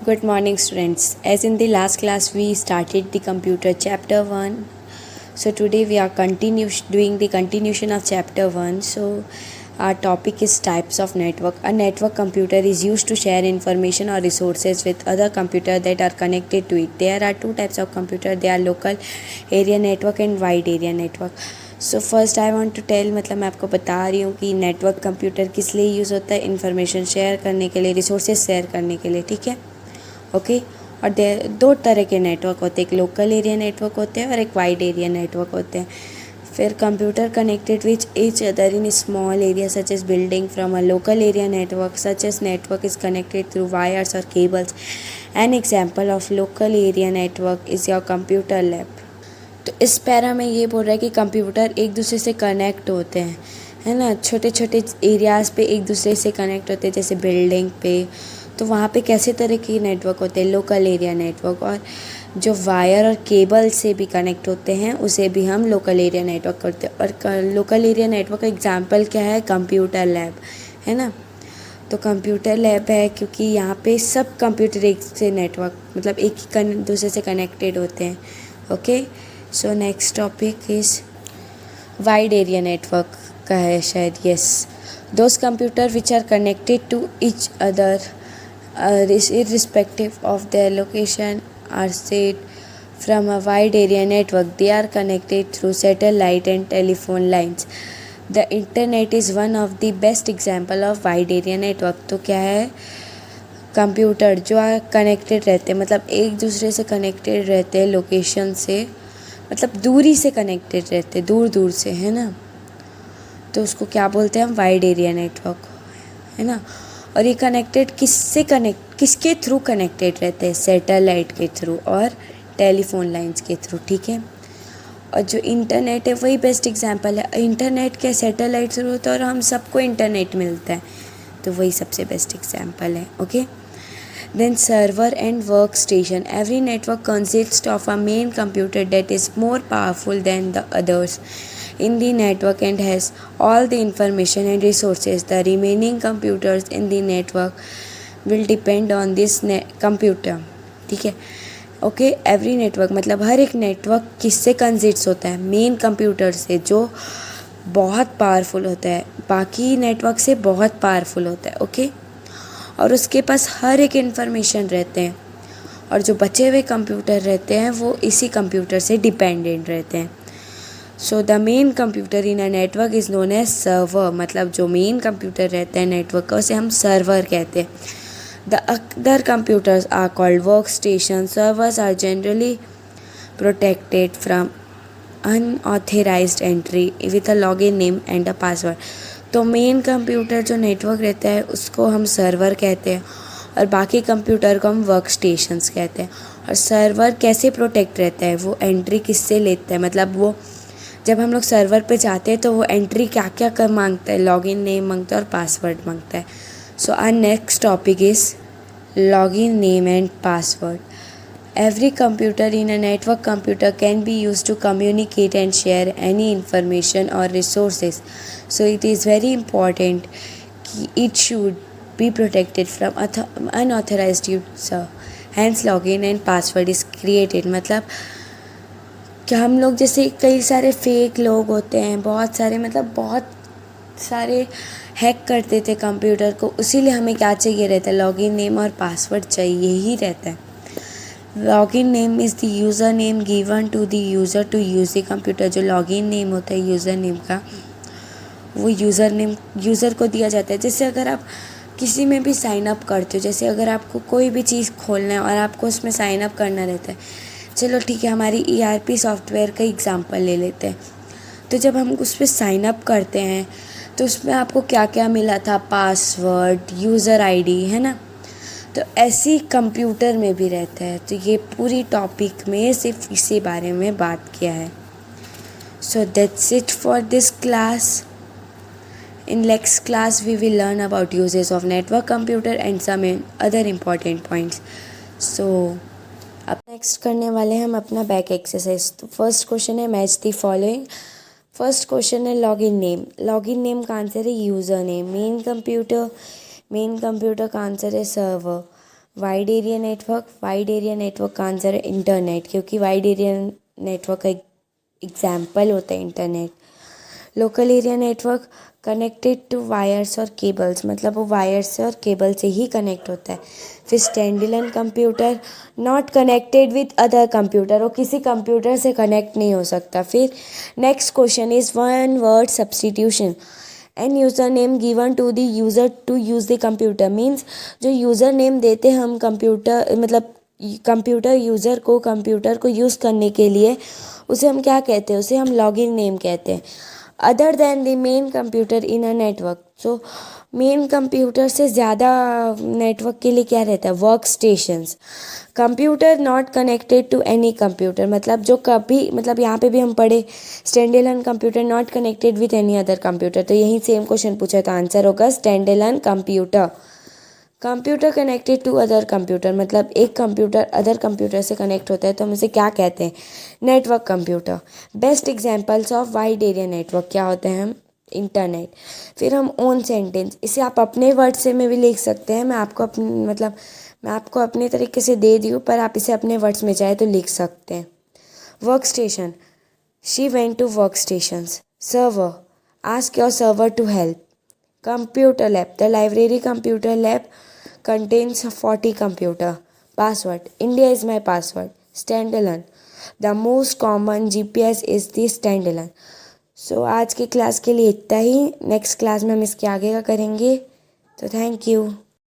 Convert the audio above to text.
Good morning, students. As in the last class, we started the computer chapter 1. So, today we are doing the continuation of chapter 1. So, our topic is types of network. A network computer is used to share information or resources with other computers that are connected to it. There are two types of computer. They are local area network and wide area network. So first I want to tell मतलब मैं आपको बता रही हूँ कि network computer किस लिए use होता है, इन्फॉर्मेशन शेयर करने के लिए, रिसोर्सेज शेयर करने के लिए, ठीक है, ओके। और दो तरह के नेटवर्क होते हैं, एक लोकल एरिया नेटवर्क होते हैं और एक वाइड एरिया नेटवर्क होते हैं। फिर computer connected which each other in small area such as building from a local area network such as network is connected through wires और cables. An example of local area network is your computer lab. तो इस para में ये बोल रहा है कि computer एक दूसरे से कनेक्ट होते हैं, है ना, छोटे छोटे एरियाज़ पे एक दूसरे से कनेक्ट होते हैं, जैसे बिल्डिंग पे। तो वहाँ पे कैसे तरह के नेटवर्क होते हैं, लोकल एरिया नेटवर्क। और जो वायर और केबल से भी कनेक्ट होते हैं उसे भी हम लोकल एरिया नेटवर्क करते हैं। और लोकल एरिया नेटवर्क का एग्जांपल क्या है, कंप्यूटर लैब, है ना। तो कंप्यूटर लैब है क्योंकि यहाँ पे सब कंप्यूटर एक से नेटवर्क मतलब एक ही दूसरे से कनेक्टेड होते हैं, okay. So next topic is wide area network का है शायद, yes. Those computer which are connected to each other irrespective of their location are said from a wide area network. They are connected through satellite and telephone lines. The internet is one of the best example of wide area network. तो क्या है, computer जो connected रहते हैं मतलब एक दूसरे से कनेक्टेड रहते हैं, लोकेशन से मतलब दूरी से कनेक्टेड रहते हैं, दूर दूर से, है ना। तो उसको क्या बोलते हैं हम, वाइड एरिया नेटवर्क, है ना। और ये किसके थ्रू कनेक्टेड रहते हैं, सैटेलाइट के थ्रू और टेलीफोन लाइंस के थ्रू, ठीक है। और जो इंटरनेट है वही बेस्ट एग्जांपल है। इंटरनेट के सैटेलाइट थ्रू होता है और हम सबको इंटरनेट मिलता है, तो वही सबसे बेस्ट एग्जांपल है, okay. Then server and workstation. Every network consists of a main computer that is more powerful than the others in the network and has all the information and resources. The remaining computers in the network will depend on this computer, ठीक है, okay. Every network मतलब हर एक network किससे consist होता है, main computer से, जो बहुत पावरफुल होता है, बाकी नेटवर्क से बहुत पावरफुल होता है, ओके। और उसके पास हर एक इन्फॉर्मेशन रहते हैं और जो बचे हुए कंप्यूटर रहते हैं वो इसी कंप्यूटर से डिपेंडेंट रहते हैं। So the main computer in a network is known as server. मतलब जो मेन कंप्यूटर रहते हैं नेटवर्क का उसे हम सर्वर कहते हैं। The other computers are called work station. Servers are generally protected from unauthorised entry with a login name and a password. तो मेन कंप्यूटर जो नेटवर्क रहता है उसको हम सर्वर कहते हैं और बाकी कंप्यूटर को हम वर्क स्टेशंस कहते हैं। और सर्वर कैसे प्रोटेक्ट रहता है, वो एंट्री किससे लेता है, मतलब वो जब हम लोग सर्वर पे जाते हैं तो वो एंट्री क्या क्या कर मांगता है, लॉगिन नेम मांगता है और पासवर्ड मांगता है। So our next topic is login name and password. Every computer in a network computer can be used to communicate and share any information or resources. So it is very important that it should be protected from unauthorized user. Hence login and password is created. मतलब क्या हम लोग जैसे कई सारे fake लोग होते हैं, बहुत सारे हैक करते थे कंप्यूटर को, उसीलिए हमें क्या चाहिए रहता है, लॉगिन नेम और पासवर्ड चाहिए ही रहता है. Login name is the user name given to the user to use the computer. जो लॉगिन नेम होता है यूज़र नेम का, वो यूज़र नेम यूज़र को दिया जाता है. जैसे अगर आप किसी में भी साइन अप करते हो, जैसे अगर आपको कोई भी चीज़ खोलना है और आपको उसमें साइन अप करना रहता है, चलो ठीक है, हमारी ERP सॉफ्टवेयर का एग्जांपल ले लेते हैं. तो जब हम उस पर साइन अप करते हैं तो उसमें आपको क्या क्या मिला था, पासवर्ड, यूज़र ID, है ना. तो ऐसी कंप्यूटर में भी रहता है. तो ये पूरी टॉपिक में सिर्फ इसी बारे में बात किया है. So that's it for this class. In next class we will learn about uses of network computer and some other important points. So अब नेक्स्ट करने वाले हैं हम अपना बैक एक्सरसाइज. तो फर्स्ट क्वेश्चन है match the following. First question है login name. Login name का आंसर है यूज़र नेम. मेन कंप्यूटर का आंसर है सर्वर. वाइड एरिया नेटवर्क का आंसर है इंटरनेट, क्योंकि वाइड एरिया नेटवर्क का एग्जाम्पल होता है internet. Local area network connected to wires और केबल्स, मतलब वो वायर से और केबल से ही कनेक्ट होता है। फिर standalone computer, not connected with other computer, वो किसी कंप्यूटर से कनेक्ट नहीं हो सकता। फिर next question is one word substitution. An user name given to the user to use the computer, means जो यूज़र नेम देते हम कंप्यूटर, मतलब कंप्यूटर यूज़र को कंप्यूटर को यूज़ करने के लिए, उसे हम क्या कहते हैं, उसे हम लॉगिन नेम कहते हैं। Other than the main computer in a network, so main computer से ज़्यादा नेटवर्क के लिए क्या रहता है, work stations. Computer not connected to any computer, मतलब जो कभी, मतलब यहाँ पे भी हम पढ़े standalone computer not connected with any other computer, तो यही सेम क्वेश्चन पूछा, तो आंसर होगा standalone computer. Computer connected to other computer, मतलब एक कंप्यूटर अदर कंप्यूटर से कनेक्ट होता है तो हम इसे क्या कहते हैं, network computer. Best examples of wide area network क्या होते हैं, हम इंटरनेट। फिर हम ओन सेंटेंस, इसे आप अपने वर्ड से में भी लिख सकते हैं, मैं आपको अपने तरीके से दे दी हूँ, पर आप इसे अपने वर्ड्स में चाहे तो लिख सकते हैं। Work station, she went to work stations. Server, ask your server to help. Computer lab, the library computer lab contains 40 computer. Password, India is my password. Standalone, the most common GPS is the standalone. So आज की class के लिए इतना ही, next class में हम इसके आगे का करेंगे, तो थैंक यू।